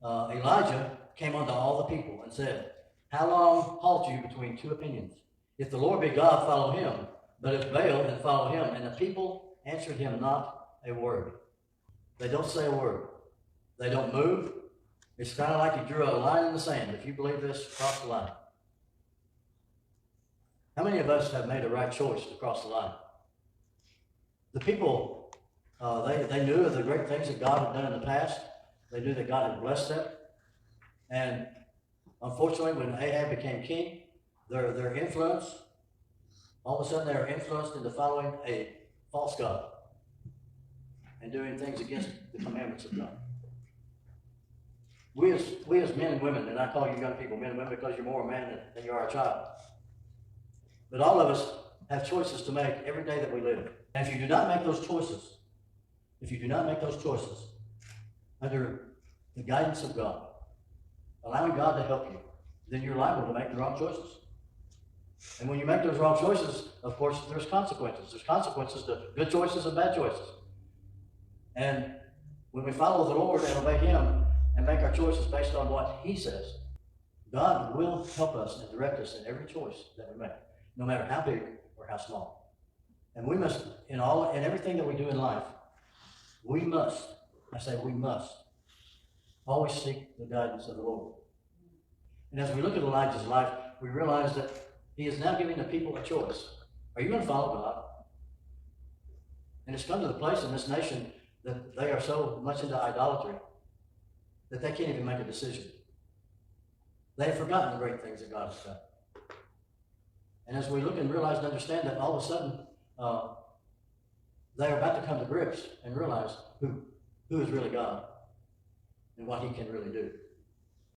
Elijah came unto all the people and said, how long halt you between two opinions? If the Lord be God, follow him. But if Baal, then follow him. And the people answered him not a word. They don't say a word. They don't move. It's kind of like he drew a line in the sand. If you believe this, cross the line. How many of us have made a right choice to cross the line? The people, they knew of the great things that God had done in the past. They knew that God had blessed them. And unfortunately, when Ahab became king, their influence, all of a sudden they are influenced into following a false god and doing things against the commandments of God. We as men and women, and I call you young people men and women because you're more a man than you are a child. But all of us have choices to make every day that we live. And if you do not make those choices, under the guidance of God, allowing God to help you, then you're liable to make the wrong choices. And when you make those wrong choices, of course, there's consequences. There's consequences to good choices and bad choices. And when we follow the Lord and obey him and make our choices based on what he says, God will help us and direct us in every choice that we make, no matter how big or how small. And we must, in everything that we do in life, we must always seek the guidance of the Lord. And as we look at Elijah's life, we realize that he is now giving the people a choice. Are you going to follow God? And it's come to the place in this nation that they are so much into idolatry that they can't even make a decision. They have forgotten the great things that God has done. And as we look and realize and understand that, all of a sudden, they are about to come to grips and realize who is really God and what he can really do.